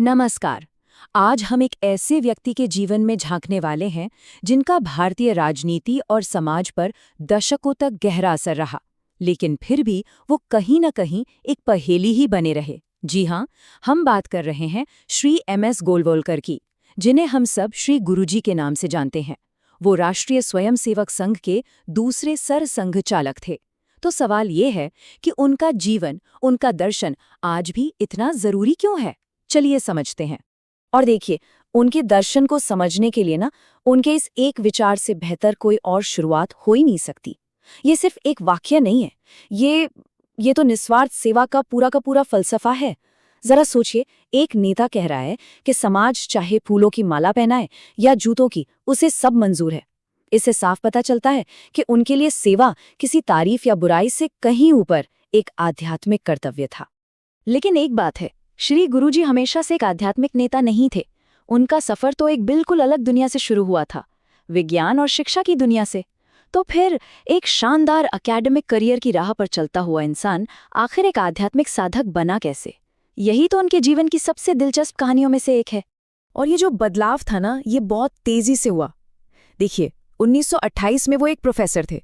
नमस्कार। आज हम एक ऐसे व्यक्ति के जीवन में झांकने वाले हैं जिनका भारतीय राजनीति और समाज पर दशकों तक गहरा असर रहा, लेकिन फिर भी वो कहीं न कहीं एक पहेली ही बने रहे। जी हाँ, हम बात कर रहे हैं श्री MS गोलवलकर की, जिन्हें हम सब श्री गुरुजी के नाम से जानते हैं। वो राष्ट्रीय स्वयंसेवक संघ के दूसरे सरसंघ चालक थे। तो सवाल ये है कि उनका जीवन, उनका दर्शन आज भी इतना जरूरी क्यों है? चलिए समझते हैं। और देखिए, उनके दर्शन को समझने के लिए उनके इस एक विचार से बेहतर कोई और शुरुआत हो ही नहीं सकती। ये सिर्फ एक वाक्य नहीं है, ये तो निस्वार्थ सेवा का पूरा फलसफा है। जरा सोचिए, एक नेता कह रहा है कि समाज चाहे फूलों की माला पहनाए या जूतों की, उसे सब मंजूर है। इससे साफ पता चलता है कि उनके लिए सेवा किसी तारीफ या बुराई से कहीं ऊपर एक आध्यात्मिक कर्तव्य था। लेकिन एक बात है, श्री गुरुजी हमेशा से एक आध्यात्मिक नेता नहीं थे। उनका सफर तो एक बिल्कुल अलग दुनिया से शुरू हुआ था, विज्ञान और शिक्षा की दुनिया से। तो फिर एक शानदार एकेडमिक करियर की राह पर चलता हुआ इंसान आखिर एक आध्यात्मिक साधक बना कैसे? यही तो उनके जीवन की सबसे दिलचस्प कहानियों में से एक है। और ये जो बदलाव था ये बहुत तेजी से हुआ। देखिए, 1928 में वो एक प्रोफेसर थे।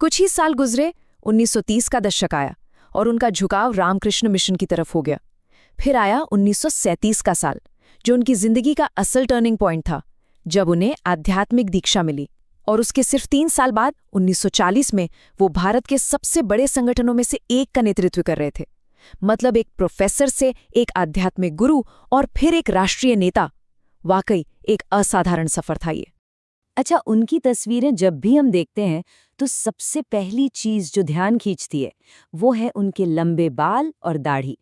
कुछ ही साल गुजरे, 1930 का दशक आया और उनका झुकाव रामकृष्ण मिशन की तरफ हो गया। फिर आया 1937 का साल, जो उनकी जिंदगी का असल टर्निंग पॉइंट था, जब उन्हें आध्यात्मिक दीक्षा मिली। और उसके सिर्फ 3 साल बाद 1940 में वो भारत के सबसे बड़े संगठनों में से एक का नेतृत्व कर रहे थे। मतलब एक प्रोफेसर से एक आध्यात्मिक गुरु और फिर एक राष्ट्रीय नेता। वाकई एक असाधारण सफर था ये। अच्छा, उनकी तस्वीरें जब भी हम देखते हैं तो सबसे पहली चीज जो ध्यान खींचती है वो है उनके लंबे बाल और दाढ़ी।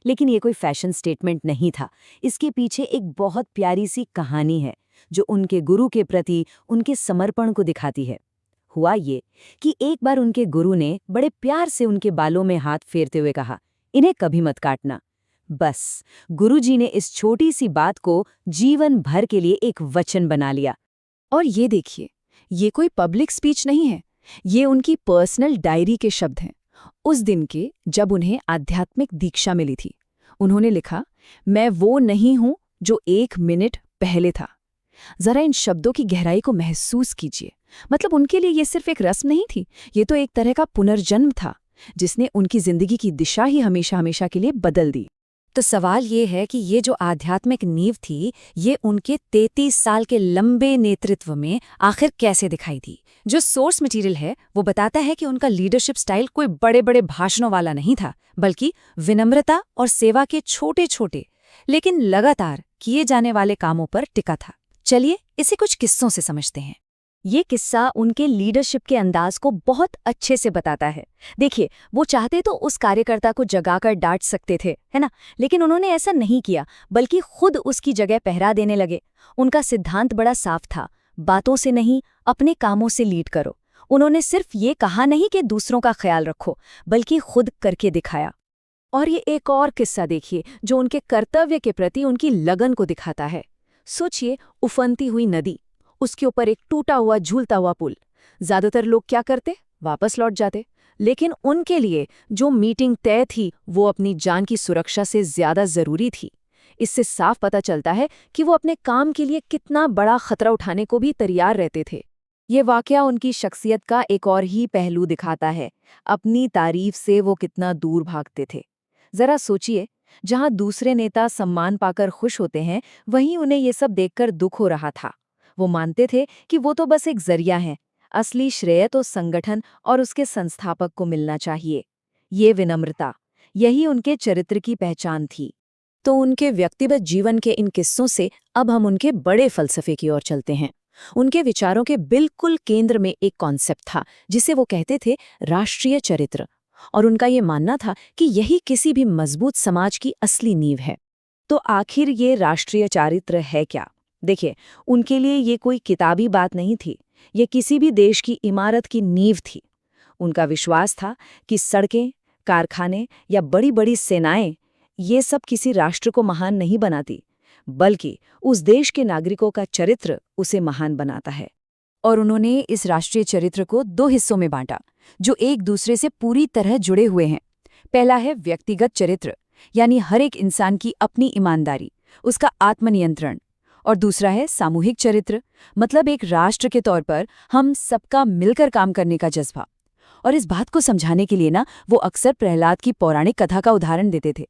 लेकिन ये कोई फैशन स्टेटमेंट नहीं था। इसके पीछे एक बहुत प्यारी सी कहानी है जो उनके गुरु के प्रति उनके समर्पण को दिखाती है। हुआ ये कि एक बार उनके गुरु ने बड़े प्यार से उनके बालों में हाथ फेरते हुए कहा, इन्हें कभी मत काटना। बस, गुरुजी ने इस छोटी सी बात को जीवन भर के लिए एक वचन बना लिया। और ये देखिए, ये कोई पब्लिक स्पीच नहीं है, ये उनकी पर्सनल डायरी के शब्द हैं। उस दिन के जब उन्हें आध्यात्मिक दीक्षा मिली थी, उन्होंने लिखा, मैं वो नहीं हूं जो 1 मिनट पहले था। जरा इन शब्दों की गहराई को महसूस कीजिए। मतलब उनके लिए ये सिर्फ एक रस्म नहीं थी, ये तो एक तरह का पुनर्जन्म था, जिसने उनकी जिंदगी की दिशा ही हमेशा हमेशा के लिए बदल दी। तो सवाल ये है कि ये जो आध्यात्मिक नींव थी, ये उनके 33 साल के लंबे नेतृत्व में आखिर कैसे दिखाई दी? जो सोर्स मटेरियल है वो बताता है कि उनका लीडरशिप स्टाइल कोई बड़े बड़े भाषणों वाला नहीं था, बल्कि विनम्रता और सेवा के छोटे छोटे लेकिन लगातार किए जाने वाले कामों पर टिका था। चलिए इसे कुछ किस्सों से समझते हैं। ये किस्सा उनके लीडरशिप के अंदाज को बहुत अच्छे से बताता है। देखिए, वो चाहते तो उस कार्यकर्ता को जगाकर डांट सकते थे, है ना? लेकिन उन्होंने ऐसा नहीं किया, बल्कि खुद उसकी जगह पहरा देने लगे। उनका सिद्धांत बड़ा साफ था, बातों से नहीं, अपने कामों से लीड करो। उन्होंने सिर्फ ये कहा नहीं कि दूसरों का ख्याल रखो, बल्कि खुद करके दिखाया। और ये एक और किस्सा देखिए जो उनके कर्तव्य के प्रति उनकी लगन को दिखाता है। सोचिए, उफनती हुई नदी, उसके ऊपर एक टूटा हुआ झूलता हुआ पुल। ज्यादातर लोग क्या करते? वापस लौट जाते। लेकिन उनके लिए जो मीटिंग तय थी वो अपनी जान की सुरक्षा से ज्यादा जरूरी थी। इससे साफ पता चलता है कि वो अपने काम के लिए कितना बड़ा खतरा उठाने को भी तैयार रहते थे। ये वाकया उनकी शख्सियत का एक और ही पहलू दिखाता है। अपनी तारीफ से वो कितना दूर भागते थे। जरा सोचिए, जहां दूसरे नेता सम्मान पाकर खुश होते हैं, वहीं उन्हें ये सब देखकर दुख हो रहा था। वो मानते थे कि वो तो बस एक जरिया है, असली श्रेय तो संगठन और उसके संस्थापक को मिलना चाहिए। ये विनम्रता, यही उनके चरित्र की पहचान थी। तो उनके व्यक्तिगत जीवन के इन किस्सों से अब हम उनके बड़े फलसफे की ओर चलते हैं। उनके विचारों के बिल्कुल केंद्र में एक कॉन्सेप्ट था जिसे वो कहते थे राष्ट्रीय चरित्र। और उनका ये मानना था कि यही किसी भी मजबूत समाज की असली नींव है। तो आखिर ये राष्ट्रीय चरित्र है क्या? देखिए, उनके लिए ये कोई किताबी बात नहीं थी, ये किसी भी देश की इमारत की नींव थी। उनका विश्वास था कि सड़कें, कारखाने या बड़ी बड़ी सेनाएं, ये सब किसी राष्ट्र को महान नहीं बनाती, बल्कि उस देश के नागरिकों का चरित्र उसे महान बनाता है। और उन्होंने इस राष्ट्रीय चरित्र को 2 हिस्सों में बांटा, जो एक दूसरे से पूरी तरह जुड़े हुए हैं। पहला है व्यक्तिगत चरित्र, यानी हर एक इंसान की अपनी ईमानदारी, उसका आत्मनियंत्रण। और दूसरा है सामूहिक चरित्र, मतलब एक राष्ट्र के तौर पर हम सबका मिलकर काम करने का जज्बा। और इस बात को समझाने के लिए ना वो अक्सर प्रहलाद की पौराणिक कथा का उदाहरण देते थे।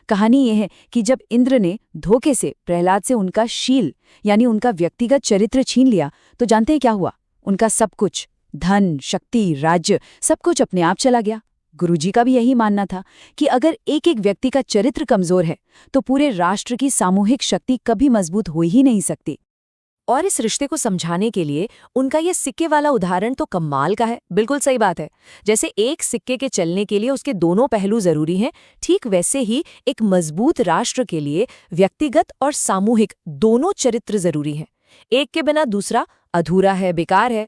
कहानी यह है कि जब इंद्र ने धोखे से प्रहलाद से उनका शील यानी उनका व्यक्तिगत चरित्र छीन लिया, तो जानते हैं क्या हुआ? उनका सब कुछ, धन, शक्ति, राज्य, सब कुछ अपने आप चला गया। गुरुजी का भी यही मानना था कि अगर एक एक व्यक्ति का चरित्र कमजोर है तो पूरे राष्ट्र की सामूहिक शक्ति कभी मजबूत हो ही नहीं सकती। और इस रिश्ते को समझाने के लिए उनका ये सिक्के वाला उदाहरण तो कमाल का है। बिल्कुल सही बात है। जैसे एक सिक्के के चलने के लिए उसके दोनों पहलू जरूरी हैं, ठीक वैसे ही एक मजबूत राष्ट्र के लिए व्यक्तिगत और सामूहिक दोनों चरित्र जरूरी हैं। एक के बिना दूसरा अधूरा है, बेकार है।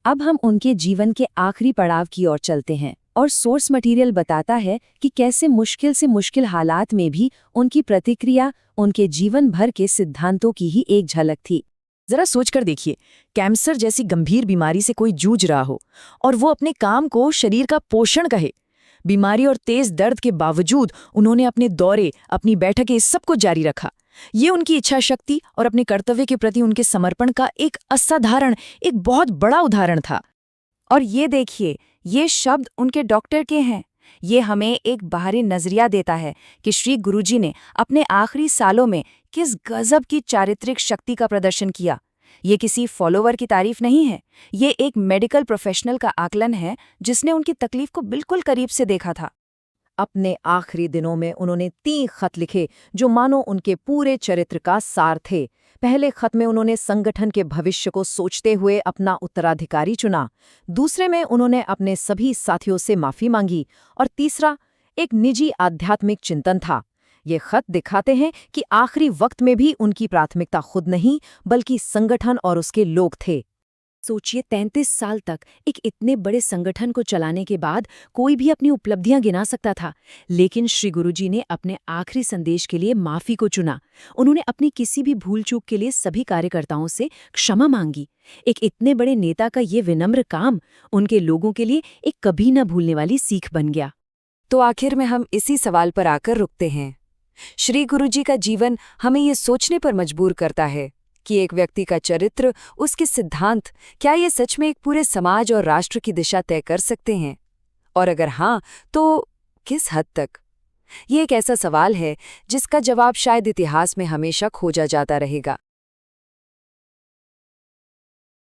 अब हम उनके जीवन के आखिरी पड़ाव की ओर चलते हैं और सोर्स मटेरियल बताता है कि कैसे मुश्किल से मुश्किल हालात में भी उनकी प्रतिक्रिया उनके जीवन भर के सिद्धांतों की ही एक झलक थी। जरा सोचकर देखिए, कैंसर जैसी गंभीर बीमारी से कोई जूझ रहा हो और वो अपने काम को शरीर का पोषण कहे। बीमारी और तेज दर्द के बावजूद उन्होंने अपने दौरे, अपनी बैठकें, सब कुछ जारी रखा। ये उनकी इच्छा शक्ति और अपने कर्तव्य के प्रति उनके समर्पण का एक असाधारण, एक बहुत बड़ा उदाहरण था। और ये देखिए, ये शब्द उनके डॉक्टर के हैं। ये हमें एक बाहरी नजरिया देता है कि श्री गुरुजी ने अपने आखिरी सालों में किस गजब की चारित्रिक शक्ति का प्रदर्शन किया। ये किसी फॉलोवर की तारीफ नहीं है, ये एक मेडिकल प्रोफेशनल का आकलन है जिसने उनकी तकलीफ को बिल्कुल करीब से देखा था। अपने आखिरी दिनों में उन्होंने 3 खत लिखे जो मानो उनके पूरे चरित्र का सार थे। पहले खत में उन्होंने संगठन के भविष्य को सोचते हुए अपना उत्तराधिकारी चुना, दूसरे में उन्होंने अपने सभी साथियों से माफी मांगी और तीसरा एक निजी आध्यात्मिक चिंतन था। ये खत दिखाते हैं कि आखिरी वक्त में भी उनकी प्राथमिकता खुद नहीं बल्कि संगठन और उसके लोग थे। सोचिए, 33 साल तक एक इतने बड़े संगठन को चलाने के बाद कोई भी अपनी उपलब्धियां गिना सकता था, लेकिन श्री गुरुजी ने अपने आखिरी संदेश के लिए माफी को चुना। उन्होंने अपनी किसी भी भूल चूक के लिए सभी कार्यकर्ताओं से क्षमा मांगी। एक इतने बड़े नेता का ये विनम्र काम उनके लोगों के लिए एक कभी न भूलने वाली सीख बन गया। तो आखिर में हम इसी सवाल पर आकर रुकते हैं। श्री गुरुजी का जीवन हमें ये सोचने पर मजबूर करता है कि एक व्यक्ति का चरित्र, उसके सिद्धांत, क्या ये सच में एक पूरे समाज और राष्ट्र की दिशा तय कर सकते हैं? और अगर हाँ, तो किस हद तक? ये एक ऐसा सवाल है जिसका जवाब शायद इतिहास में हमेशा खोजा जाता रहेगा।